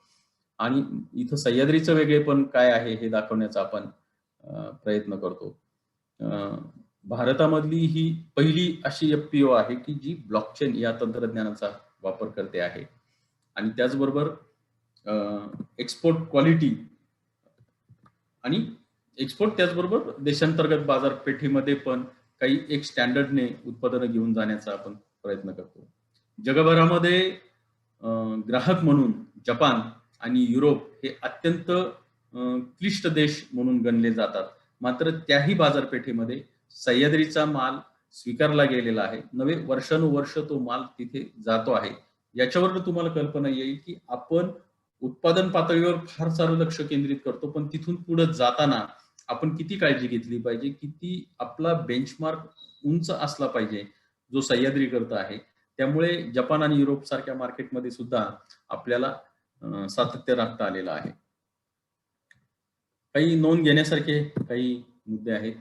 आणि इथं सह्याद्रीचं वेगळेपण काय आहे हे दाखवण्याचा आपण प्रयत्न करतो. भारतामधली ही पहिली अशी एफपीओ आहे की जी ब्लॉकचेन या तंत्रज्ञानाचा वापर करते आहे आणि त्याचबरोबर एक्सपोर्ट क्वालिटी आणि एक्सपोर्ट त्याचबरोबर देशांतर्गत बाजारपेठेमध्ये पण काही एक स्टँडर्डने उत्पादनं घेऊन जाण्याचा आपण प्रयत्न करतो. जगभरामध्ये ग्राहक म्हणून जपान आणि युरोप हे अत्यंत क्लिष्ट देश म्हणून गणले जातात. मात्र त्याही बाजारपेठेमध्ये सह्याद्रीचा माल स्वीकारला गेलेला आहे. नवे वर्षानुवर्ष तो माल तिथे जातो आहे. याच्यावर तुम्हाला कल्पना येईल की आपण उत्पादन पातळीवर फार सारं लक्ष केंद्रित करतो, पण तिथून पुढे जाताना आपण किती काळजी घेतली पाहिजे, किती आपला बेंचमार्क उंच असला पाहिजे जो सह्याद्री करत आहे. त्यामुळे जपान आणि युरोप सारख्या मार्केटमध्ये सुद्धा आपल्याला सातत्य राखता आलेलं आहे. काही नोंद घेण्यासारखे काही मुद्दे आहेत.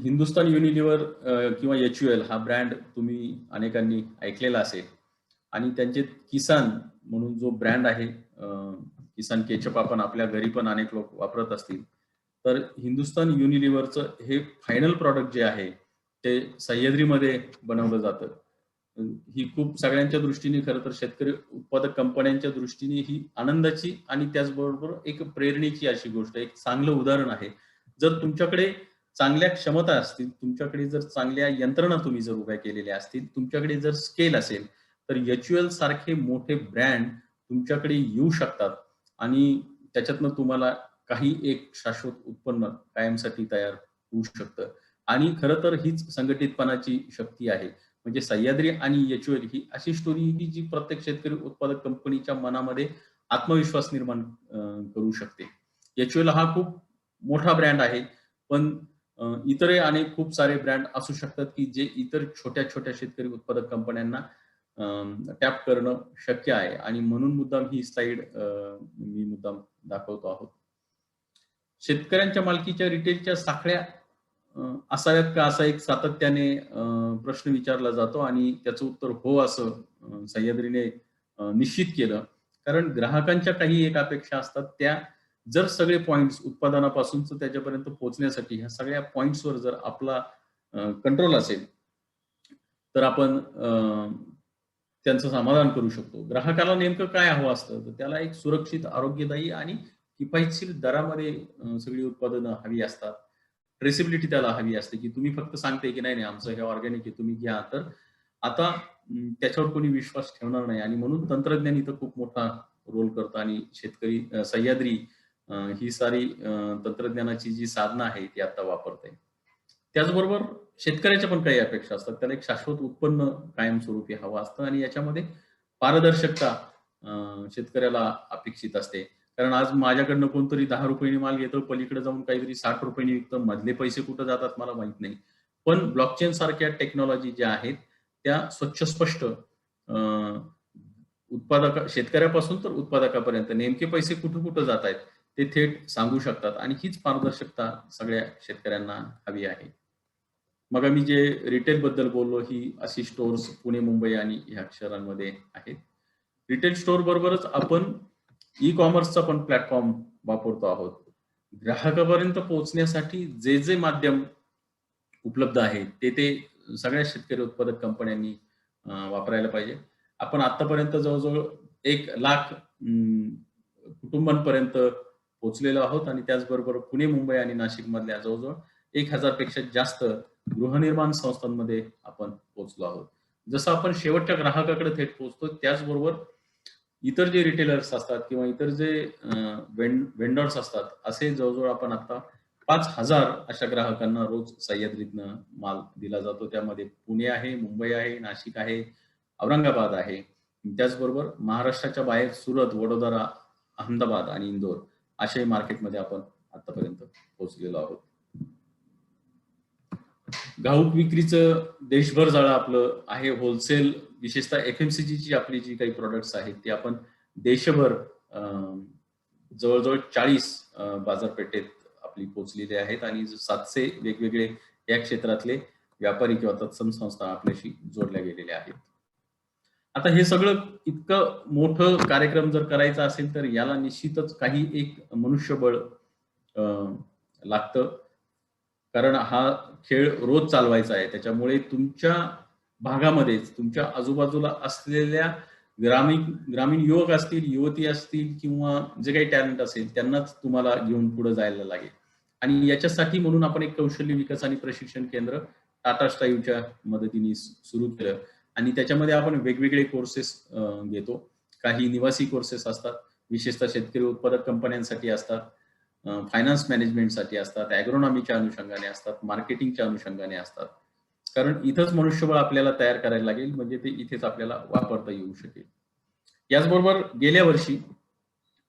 हिंदुस्तान युनिलिव्हर किंवा HUL हा ब्रँड तुम्ही अनेकांनी ऐकलेला असेल आणि त्यांचे किसान म्हणून जो ब्रँड आहे, किसान केचप आपण आपल्या घरी पण अनेक लोक वापरत असतील. तर हिंदुस्तान युनिलिव्हरचं हे फायनल प्रॉडक्ट जे आहे ते सह्याद्रीमध्ये बनवलं जातं. ही खूप सगळ्यांच्या दृष्टीने खरं तर शेतकरी उत्पादक कंपन्यांच्या दृष्टीने ही आनंदाची आणि त्याचबरोबर एक प्रेरणेची अशी गोष्ट, एक चांगलं उदाहरण आहे. जर तुमच्याकडे चांगल्या क्षमता असतील, तुमच्याकडे जर चांगल्या यंत्रणा तुम्ही जर उभ्या केलेल्या असतील, तुमच्याकडे जर स्केल असेल, तर HUL सारखे मोठे ब्रँड तुमच्याकडे येऊ शकतात आणि त्याच्यातनं तुम्हाला काही एक शाश्वत उत्पन्न कायमसाठी तयार होऊ शकतं. आणि खरं तर हीच संघटितपणाची शक्ती आहे. म्हणजे सह्याद्री आणि HUL ही अशी स्टोरी की जी प्रत्येक शेतकरी उत्पादक कंपनीच्या मनामध्ये आत्मविश्वास निर्माण करू शकते. HUL हा खूप मोठा ब्रँड आहे, पण इतरही अनेक खूप सारे ब्रँड असू शकतात की जे इतर छोट्या छोट्या शेतकरी उत्पादक कंपन्यांना टॅप करणं शक्य आहे आणि म्हणून मुद्दाम ही स्लाइड मी मुद्दाम दाखवतो आहोत. शेतकऱ्यांच्या मालकीच्या रिटेलच्या साखळ्या असाव्यात का, असा एक सातत्याने प्रश्न विचारला जातो आणि त्याचं उत्तर हो असं सह्याद्रीने निश्चित केलं. कारण ग्राहकांच्या काही एक अपेक्षा असतात, त्या जर सगळे पॉइंट्स उत्पादनापासून त्याच्यापर्यंत पोहोचण्यासाठी ह्या सगळ्या पॉइंट्सवर जर आपला कंट्रोल असेल तर आपण त्यांचं समाधान करू शकतो. ग्राहकाला नेमकं काय हवं असतं, तर त्याला एक सुरक्षित, आरोग्यदायी आणि किफायतशीर दरामध्ये सगळी उत्पादनं हवी असतात. ट्रेसेबिलिटी त्याला हवी असते की तुम्ही फक्त सांगते की नाही आमचं हे ऑर्गॅनिक आहे, तुम्ही घ्या. तर आता त्याच्यावर कोणी विश्वास ठेवणार नाही आणि म्हणून तंत्रज्ञान इथं खूप मोठा रोल करतं आणि शेतकरी सह्याद्री ही सारी तंत्रज्ञानाची जी साधनं आहे ती आता वापरते. त्याचबरोबर शेतकऱ्याच्या पण काही अपेक्षा असतात. त्याला एक शाश्वत उत्पन्न कायमस्वरूपी हवं असतं आणि याच्यामध्ये पारदर्शकता शेतकऱ्याला अपेक्षित असते. कारण आज माझ्याकडनं कोणतरी 10 रुपयांनी माल घेतं, पलीकडे जाऊन काहीतरी 60 रुपयांनी विकतं. मधले पैसे कुठं जातात मला माहित नाही. पण ब्लॉकचेन सारख्या टेक्नॉलॉजी ज्या आहेत त्या स्वच्छ स्पष्ट शेतकऱ्यापासून तर उत्पादकापर्यंत नेमके पैसे कुठं कुठं जात आहेत ते थेट सांगू शकतात आणि हीच पारदर्शकता सगळ्या शेतकऱ्यांना हवी आहे. मग आम्ही जे रिटेल बद्दल बोललो, ही अशी स्टोअर्स पुणे, मुंबई आणि ह्या शहरांमध्ये आहेत. रिटेल स्टोअर बरोबरच आपण ई कॉमर्सचा पण प्लॅटफॉर्म वापरतो आहोत. ग्राहकापर्यंत पोहोचण्यासाठी जे जे माध्यम उपलब्ध आहे ते सगळ्या शेतकरी उत्पादक कंपन्यांनी वापरायला पाहिजे. आपण आतापर्यंत जवळजवळ 1,00,000 कुटुंबांपर्यंत पोहोचलेलो आहोत आणि त्याचबरोबर पुणे, मुंबई आणि नाशिक मधल्या जवळजवळ 1,000 पेक्षा जास्त गृहनिर्माण संस्थांमध्ये आपण पोहोचलो आहोत. जसं आपण शेवटच्या ग्राहकाकडे थेट पोहोचतो, त्याचबरोबर इतर जे रिटेलर्स असतात किंवा इतर जे वेंडर्स असतात, असे जवळजवळ आपण आता 5,000 अशा ग्राहकांना रोज सह्याद्रीतनं माल दिला जातो. त्यामध्ये पुणे आहे, मुंबई आहे, नाशिक आहे, औरंगाबाद आहे. त्याचबरोबर महाराष्ट्राच्या बाहेर सुरत, वडोदरा, अहमदाबाद आणि इंदोर अशाही मार्केटमध्ये आपण आतापर्यंत पोहोचलेलो आहोत. घाऊक विक्रीचं देशभर जाळं आपलं आहे. होलसेल विशेषतः FMCG ची आपली जी काही प्रोडक्ट्स आहेत ते आपण देशभर जवळजवळ 40 बाजारपेठेत आपली पोहोचलेली आहेत आणि 700 वेगवेगळे या क्षेत्रातले व्यापारी किंवा तत्सम संस्था आपल्याशी जोडल्या गेलेल्या आहेत. आता हे सगळं इतकं मोठं कार्यक्रम जर करायचा असेल तर याला निश्चितच काही एक मनुष्यबळ लागतं. कारण हा खेळ रोज चालवायचा आहे. त्याच्यामुळे तुमच्या भागामध्येच तुमच्या आजूबाजूला असलेल्या ग्रामीण युवक असतील, युवती असतील किंवा जे काही टॅलेंट असेल त्यांनाच तुम्हाला घेऊन पुढे जायला लागेल. आणि याच्यासाठी म्हणून आपण एक कौशल्य विकास आणि प्रशिक्षण केंद्र टाटा स्टाईलच्या मदतीने सुरू केलं आणि त्याच्यामध्ये आपण वेगवेगळे कोर्सेस घेतो. काही निवासी कोर्सेस असतात, विशेषतः शेतकरी उत्पादक कंपन्यांसाठी असतात, फायनान्स मॅनेजमेंटसाठी असतात, ॲग्रोनॉमीच्या अनुषंगाने असतात, मार्केटिंगच्या अनुषंगाने असतात. कारण इथंच मनुष्यबळ आपल्याला तयार करायला लागेल, म्हणजे ते इथेच आपल्याला वापरता येऊ शकेल. याचबरोबर गेल्या वर्षी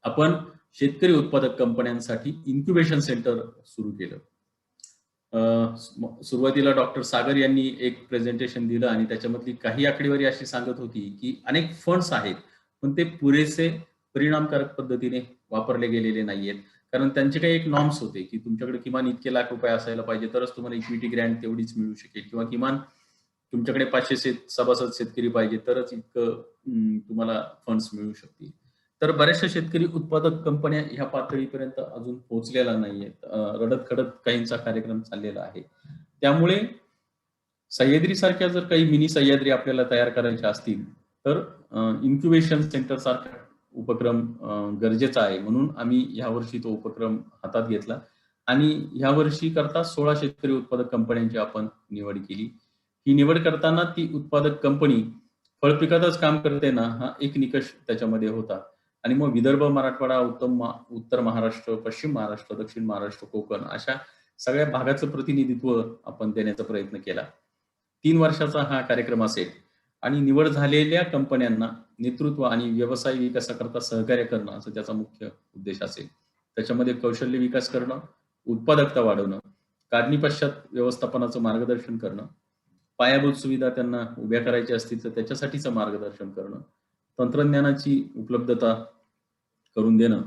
आपण शेतकरी उत्पादक कंपन्यांसाठी इन्क्युबेशन सेंटर सुरू केलं. सुरुवातीला डॉक्टर सागर यांनी एक प्रेझेंटेशन दिलं आणि त्याच्यामधली काही आकडेवारी अशी सांगत होती की अनेक फंड्स आहेत पण ते पुरेसे परिणामकारक पद्धतीने वापरले गेलेले नाहीयेत. कारण त्यांचे काही एक नॉर्म्स होते की तुमच्याकडे किमान इतके लाख रुपये असायला पाहिजे तरच तुम्हाला इक्विटी ग्रँट तेवढीच मिळू शकेल किंवा किमान तुमच्याकडे 500 सभासद शेतकरी पाहिजे तरच इतकं तुम्हाला फंड्स मिळू शकतील. तर बऱ्याचशा शेतकरी उत्पादक कंपन्या ह्या पातळीपर्यंत अजून पोहोचलेल्या नाहीयेत. रडत खडत काहींचा कार्यक्रम चाललेला आहे. त्यामुळे सह्याद्री सारख्या जर काही मिनी सह्याद्री आपल्याला तयार करायच्या असतील तर इन्क्युबेशन सेंटर सारखा उपक्रम गरजेचा आहे. म्हणून आम्ही ह्या वर्षी तो उपक्रम हातात घेतला आणि ह्या वर्षी करता 16 शेतकरी उत्पादक कंपन्यांची आपण निवड केली. ही निवड करताना ती उत्पादक कंपनी फळपिकातच काम करते ना, हा एक निकष त्याच्यामध्ये होता. आणि मग विदर्भ, मराठवाडा, उत्तर महाराष्ट्र, पश्चिम महाराष्ट्र, दक्षिण महाराष्ट्र, कोकण अशा सगळ्या भागाचं प्रतिनिधित्व आपण देण्याचा प्रयत्न केला. 3 वर्षाचा हा कार्यक्रम असेल आणि निवड झालेल्या कंपन्यांना नेतृत्व आणि व्यवसाय विकासाकरता सहकार्य करणं असं त्याचा मुख्य उद्देश असेल. त्याच्यामध्ये कौशल्य विकास करणं, उत्पादकता वाढवणं, काढणी पश्चात व्यवस्थापनाचं मार्गदर्शन करणं, पायाभूत सुविधा त्यांना उभ्या करायच्या असतील तर त्याच्यासाठीचं मार्गदर्शन करणं, तंत्रज्ञानाची उपलब्धता करून देणं,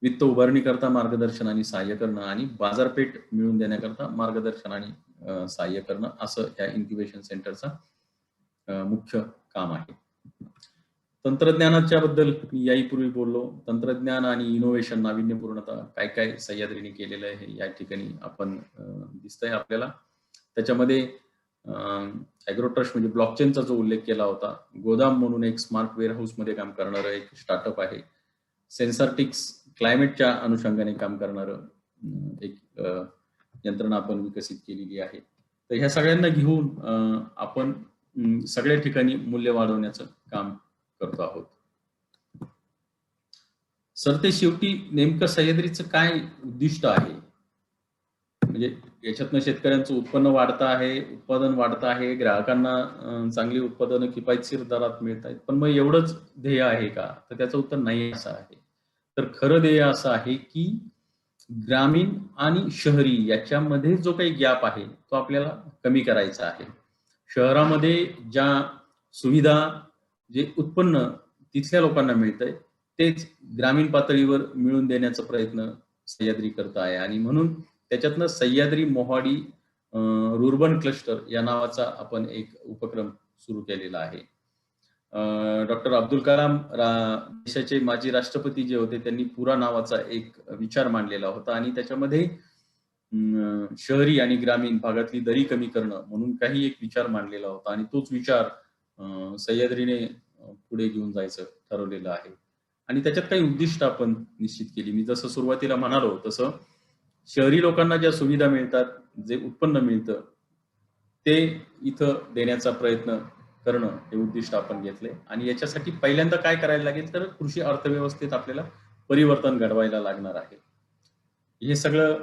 वित्त उभारणी करता मार्गदर्शन आणि सहाय्य करणं आणि बाजारपेठ मिळवून देण्याकरता मार्गदर्शन आणि सहाय्य करणं असं या इन्क्युबेशन सेंटरचा मुख्य काम आहे. तंत्रज्ञानाच्या बद्दल मी याहीपूर्वी बोललो. तंत्रज्ञान आणि इनोव्हेशन, नाविन्यपूर्णता काय काय सह्याद्रीने केलेलं आहे या ठिकाणी आपण दिसतंय आपल्याला. त्याच्यामध्ये ॲग्रोट्रस्ट म्हणजे ब्लॉकचेनचा जो उल्लेख केला होता, गोदाम म्हणून एक स्मार्ट वेअरहाऊस मध्ये काम करणारं एक स्टार्टअप आहे, सेन्सॉर्टिक्स क्लायमेटच्या अनुषंगाने काम करणारं एक यंत्रणा आपण विकसित केलेली आहे. तर ह्या सगळ्यांना घेऊन आपण सगळ्या ठिकाणी मूल्य वाढवण्याचं काम करतो आहोत. सर, ते शेवटी नेमकं सह्याद्रीचं काय उद्दिष्ट आहे? म्हणजे याच्यातनं शेतकऱ्यांचं उत्पन्न वाढतं आहे, उत्पादन वाढतं आहे, ग्राहकांना चांगली उत्पादनं किफायतशीर दरात मिळत आहेत, पण मग एवढंच ध्येय आहे का? तर त्याचं उत्तर नाही असं आहे. तर खरं ध्येय असं आहे की ग्रामीण आणि शहरी याच्यामध्ये जो काही गॅप आहे तो आपल्याला कमी करायचा आहे. शहरामध्ये ज्या सुविधा, जे उत्पन्न तिथल्या लोकांना मिळतंय तेच ग्रामीण पातळीवर मिळवून देण्याचा प्रयत्न सह्याद्री करत आहे आणि म्हणून त्याच्यातनं सह्याद्री मोहाडी रुर्बन क्लस्टर या नावाचा आपण एक उपक्रम सुरू केलेला आहे. डॉक्टर अब्दुल कलाम देशाचे माजी राष्ट्रपती जे होते त्यांनी पुरा नावाचा एक विचार मांडलेला होता आणि त्याच्यामध्ये शहरी आणि ग्रामीण भागातली दरी कमी करणं म्हणून काही एक विचार मांडलेला होता आणि तोच विचार सह्याद्रीने पुढे घेऊन जायचं ठरवलेलं आहे आणि त्याच्यात काही उद्दिष्ट आपण निश्चित केली. मी जसं सुरुवातीला म्हणालो तसं शहरी लोकांना ज्या सुविधा मिळतात, जे उत्पन्न मिळतं ते इथं देण्याचा प्रयत्न करणं हे उद्दिष्ट आपण घेतले आणि याच्यासाठी पहिल्यांदा काय करायला लागेल तर कृषी अर्थव्यवस्थेत आपल्याला परिवर्तन घडवायला लागणार आहे. हे सगळं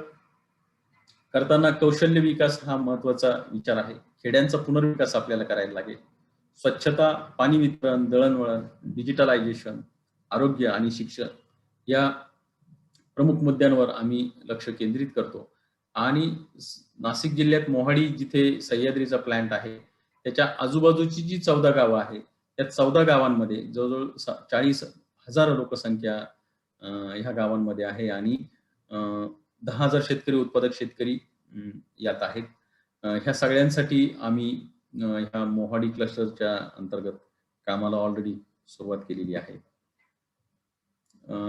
करताना कौशल्य विकास हा महत्वाचा विचार आहे. खेड्यांचा पुनर्विकास आपल्याला करायला लागेल. स्वच्छता, पाणी वितरण, दळणवळण, डिजिटलायझेशन, आरोग्य आणि शिक्षण या प्रमुख मुद्द्यांवर आम्ही लक्ष केंद्रित करतो आणि नाशिक जिल्ह्यात मोहाडी जिथे सह्याद्रीचा प्लॅन्ट आहे त्याच्या आजूबाजूची जी 14 गावं आहेत त्या 14 गावांमध्ये जवळजवळ 40,000 लोकसंख्या ह्या गावांमध्ये आहे आणि 10,000 शेतकरी उत्पादक शेतकरी यात आहेत. ह्या सगळ्यांसाठी आम्ही ह्या मोहाडी क्लस्टरच्या अंतर्गत कामाला ऑलरेडी सुरुवात केलेली आहे.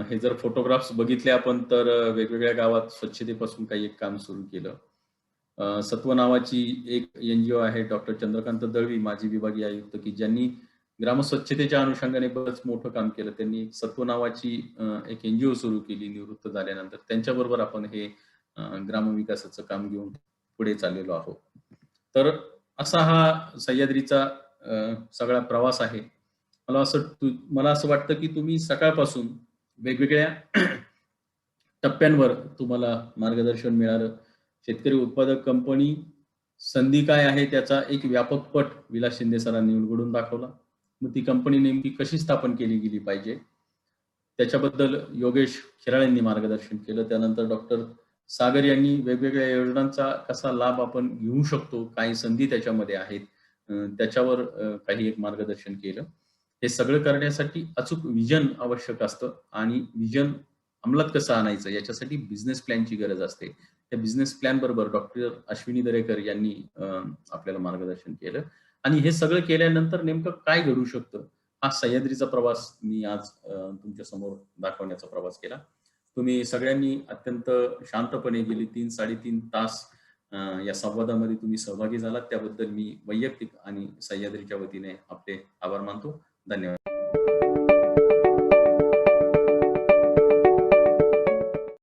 हे जर फोटोग्राफ्स बघितले आपण तर वेगवेगळ्या गावात स्वच्छतेपासून काही एक काम सुरू केलं. सत्व नावाची एक NGO आहे, डॉक्टर चंद्रकांत दळवी माजी विभागीय आयुक्त की ज्यांनी ग्रामस्वच्छतेच्या अनुषंगाने बरंच मोठं काम केलं. त्यांनी सत्व नावाची एक NGO सुरू केली निवृत्त झाल्यानंतर. त्यांच्याबरोबर आपण हे ग्रामविकासाचं काम घेऊन पुढे चाललेलो आहोत. तर असा हा सह्याद्रीचा सगळा प्रवास आहे. मला असं वाटतं की तुम्ही सकाळपासून वेगवेगळ्या टप्प्यांवर तुम्हाला मार्गदर्शन मिळालं. शेतकरी उत्पादक कंपनी संधी काय आहे त्याचा एक व्यापक पट विलास शिंदे सरांनी उलगडून दाखवला. मग ती कंपनी नेमकी कशी स्थापन केली गेली पाहिजे त्याच्याबद्दल योगेश खिराळेंनी मार्गदर्शन केलं. त्यानंतर डॉक्टर सागर यांनी वेगवेगळ्या योजनांचा कसा लाभ आपण घेऊ शकतो, काही संधी त्याच्यामध्ये आहेत त्याच्यावर काही एक मार्गदर्शन केलं. हे सगळं करण्यासाठी अचूक विजन आवश्यक असतं आणि विजन अंमलात कसं आणायचं याच्यासाठी बिझनेस प्लॅनची गरज असते. त्या बिझनेस प्लॅन बरोबर डॉक्टर अश्विनी दरेकर यांनी आपल्याला मार्गदर्शन केलं आणि हे सगळं केल्यानंतर नेमकं काय घडू शकतं हा सह्याद्रीचा प्रवास मी आज तुमच्या समोर दाखवण्याचा प्रवास केला. तुम्ही सगळ्यांनी अत्यंत शांतपणे गेली 3-3.5 तास या संवादामध्ये तुम्ही सहभागी झालात त्याबद्दल मी वैयक्तिक आणि सह्याद्रीच्या वतीने आपले आभार मानतो. धन्यवाद.